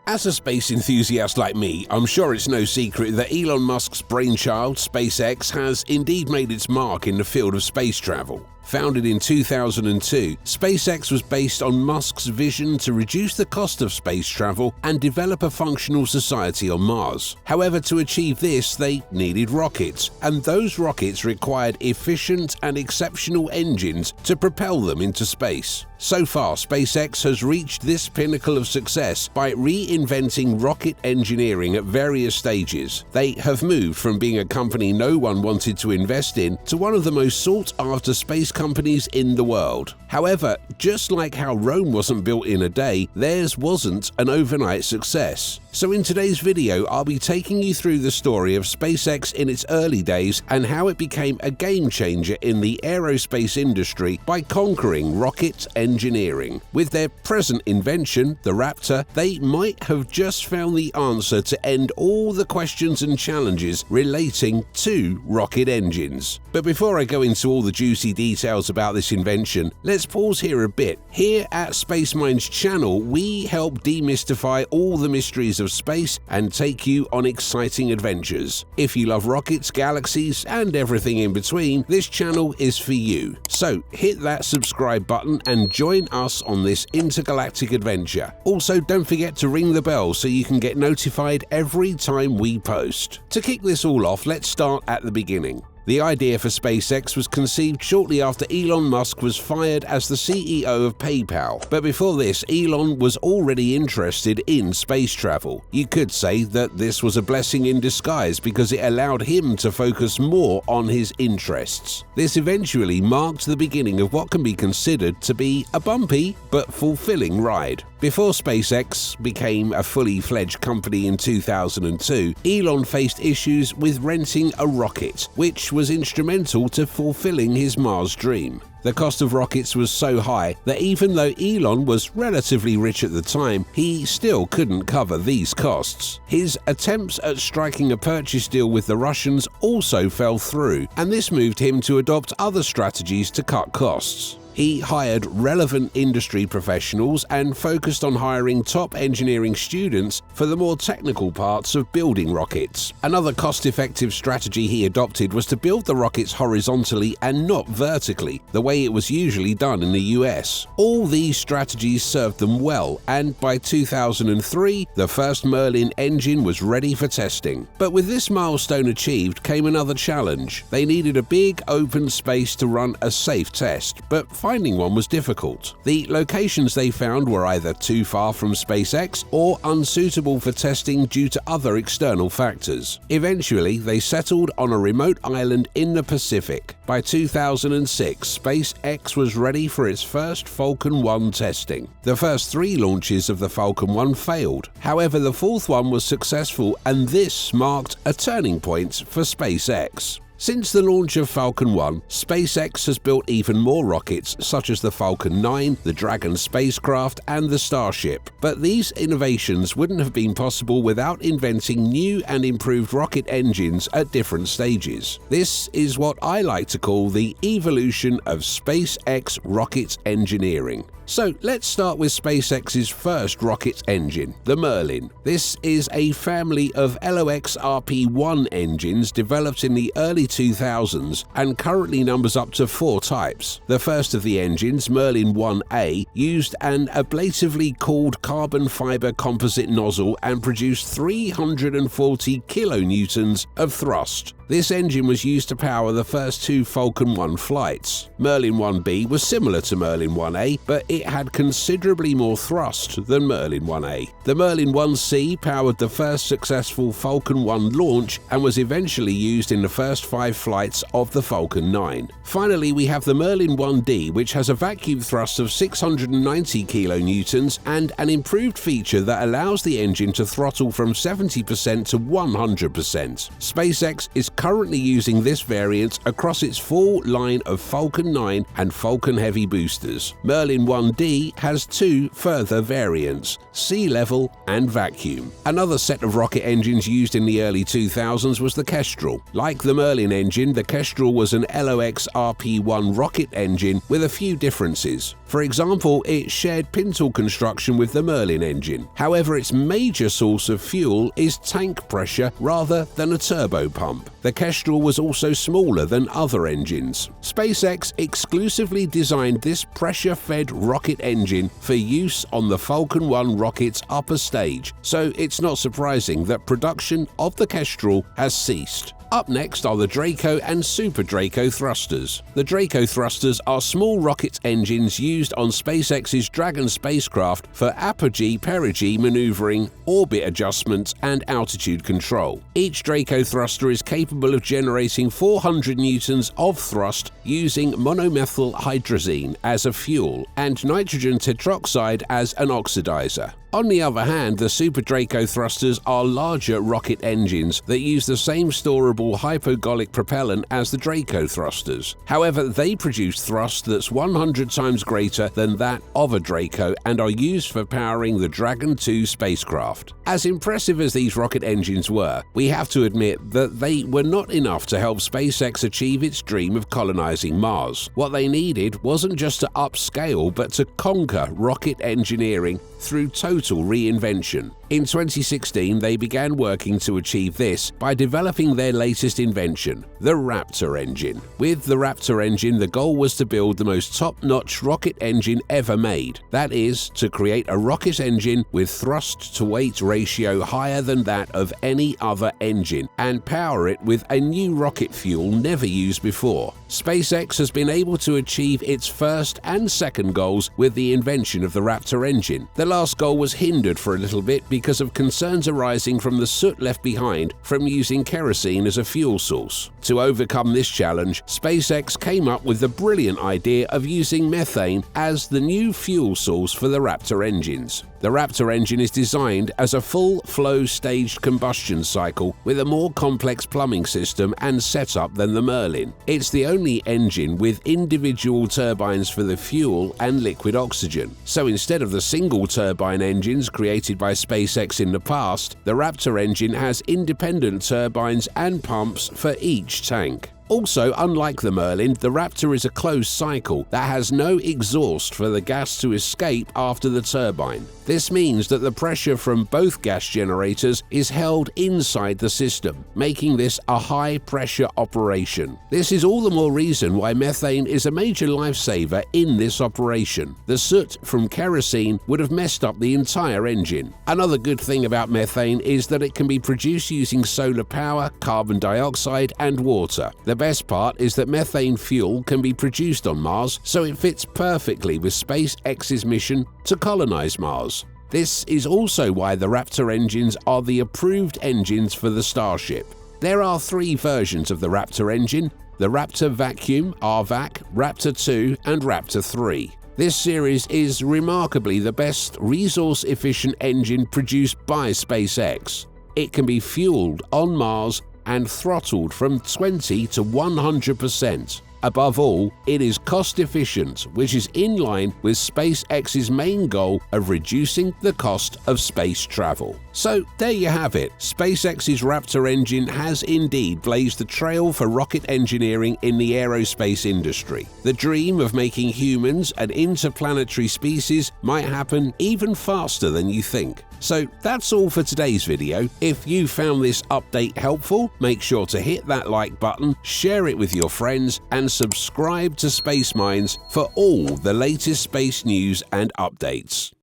As a space enthusiast like me, I'm sure it's no secret that Elon Musk's brainchild, SpaceX, has indeed made its mark in the field of space travel. Founded in 2002, SpaceX was based on Musk's vision to reduce the cost of space travel and develop a functional society on Mars. However, to achieve this, they needed rockets, and those rockets required efficient and exceptional engines to propel them into space. So far, SpaceX has reached this pinnacle of success by reinventing rocket engineering at various stages. They have moved from being a company no one wanted to invest in to one of the most sought-after space companies in the world. However, just like how Rome wasn't built in a day, theirs wasn't an overnight success. So in today's video, I'll be taking you through the story of SpaceX in its early days and how it became a game changer in the aerospace industry by conquering rocket engineering. With their present invention, the Raptor, they might have just found the answer to end all the questions and challenges relating to rocket engines. But before I go into all the juicy details about this invention, let's pause here a bit. Here at Space Mind's channel, we help demystify all the mysteries of space and take you on exciting adventures. If you love rockets, galaxies, and everything in between, this channel is for you. So hit that subscribe button and join us on this intergalactic adventure. Also, don't forget to ring the bell so you can get notified every time we post. To kick this all off, let's start at the beginning. The idea for SpaceX was conceived shortly after Elon Musk was fired as the CEO of PayPal. But before this, Elon was already interested in space travel. You could say that this was a blessing in disguise because it allowed him to focus more on his interests. This eventually marked the beginning of what can be considered to be a bumpy but fulfilling ride. Before SpaceX became a fully fledged company in 2002, Elon faced issues with renting a rocket, which was instrumental to fulfilling his Mars dream. The cost of rockets was so high that even though Elon was relatively rich at the time, he still couldn't cover these costs. His attempts at striking a purchase deal with the Russians also fell through, and this moved him to adopt other strategies to cut costs. He hired relevant industry professionals and focused on hiring top engineering students for the more technical parts of building rockets. Another cost-effective strategy he adopted was to build the rockets horizontally and not vertically, the way it was usually done in the US. All these strategies served them well, and by 2003, the first Merlin engine was ready for testing. But with this milestone achieved came another challenge. They needed a big open space to run a safe test, but finding one was difficult. The locations they found were either too far from SpaceX or unsuitable for testing due to other external factors. Eventually, they settled on a remote island in the Pacific. By 2006, SpaceX was ready for its first Falcon 1 testing. The first 3 launches of the Falcon 1 failed. However, the 4th one was successful, and this marked a turning point for SpaceX. Since the launch of Falcon 1, SpaceX has built even more rockets such as the Falcon 9, the Dragon spacecraft, and the Starship. But these innovations wouldn't have been possible without inventing new and improved rocket engines at different stages. This is what I like to call the evolution of SpaceX rocket engineering. So let's start with SpaceX's first rocket engine, the Merlin. This is a family of LOX-RP-1 engines developed in the early 2000s and currently numbers up to 4 types. The first of the engines, Merlin 1A, used an ablatively cooled carbon fiber composite nozzle and produced 340 kilonewtons of thrust. This engine was used to power the first 2 Falcon 1 flights. Merlin 1B was similar to Merlin 1A, but it had considerably more thrust than Merlin 1A. The Merlin 1C powered the first successful Falcon 1 launch and was eventually used in the first 5 flights of the Falcon 9. Finally, we have the Merlin 1D, which has a vacuum thrust of 690 kilonewtons and an improved feature that allows the engine to throttle from 70% to 100%. SpaceX is currently using this variant across its full line of Falcon 9 and Falcon Heavy boosters. Merlin 1 1D has two further variants, sea level and vacuum. Another set of rocket engines used in the early 2000s was the Kestrel. Like the Merlin engine, the Kestrel was an LOX RP-1 rocket engine with a few differences. For example, it shared pintle construction with the Merlin engine. However, its major source of fuel is tank pressure rather than a turbo pump. The Kestrel was also smaller than other engines. SpaceX exclusively designed this pressure-fed rocket engine for use on the Falcon 1 rocket's upper stage, so it's not surprising that production of the Kestrel has ceased. Up next are the Draco and Super Draco thrusters. The Draco thrusters are small rocket engines used on SpaceX's Dragon spacecraft for apogee-perigee maneuvering, orbit adjustments, and altitude control. Each Draco thruster is capable of generating 400 newtons of thrust using monomethyl hydrazine as a fuel and nitrogen tetroxide as an oxidizer. On the other hand, the Super Draco thrusters are larger rocket engines that use the same storable hypogolic propellant as the Draco thrusters. However, they produce thrust that's 100 times greater than that of a Draco and are used for powering the Dragon 2 spacecraft. As impressive as these rocket engines were, we have to admit that they were not enough to help SpaceX achieve its dream of colonizing Mars. What they needed wasn't just to upscale, but to conquer rocket engineering through total reinvention. In 2016, they began working to achieve this by developing their latest invention, the Raptor engine. With the Raptor engine, the goal was to build the most top-notch rocket engine ever made. That is, to create a rocket engine with thrust-to-weight ratio higher than that of any other engine and power it with a new rocket fuel never used before. SpaceX has been able to achieve its first and second goals with the invention of the Raptor engine. The last goal was hindered for a little bit because of concerns arising from the soot left behind from using kerosene as a fuel source. To overcome this challenge, SpaceX came up with the brilliant idea of using methane as the new fuel source for the Raptor engines. The Raptor engine is designed as a full-flow staged combustion cycle with a more complex plumbing system and setup than the Merlin. It's the only engine with individual turbines for the fuel and liquid oxygen. So instead of the single turbine engines created by SpaceX in the past, the Raptor engine has independent turbines and pumps for each tank. Also, unlike the Merlin, the Raptor is a closed cycle that has no exhaust for the gas to escape after the turbine. This means that the pressure from both gas generators is held inside the system, making this a high-pressure operation. This is all the more reason why methane is a major lifesaver in this operation. The soot from kerosene would have messed up the entire engine. Another good thing about methane is that it can be produced using solar power, carbon dioxide, and water. The best part is that methane fuel can be produced on Mars, so it fits perfectly with SpaceX's mission to colonize Mars. This is also why the Raptor engines are the approved engines for the Starship. There are three versions of the Raptor engine: the Raptor Vacuum, RVAC, Raptor 2, and Raptor 3. This series is remarkably the best resource-efficient engine produced by SpaceX. It can be fueled on Mars and throttled from 20 to 100%. Above all, it is cost-efficient, which is in line with SpaceX's main goal of reducing the cost of space travel. So there you have it. SpaceX's Raptor engine has indeed blazed the trail for rocket engineering in the aerospace industry. The dream of making humans an interplanetary species might happen even faster than you think. So that's all for today's video. If you found this update helpful, make sure to hit that like button, share it with your friends, and subscribe to Space Minds for all the latest space news and updates.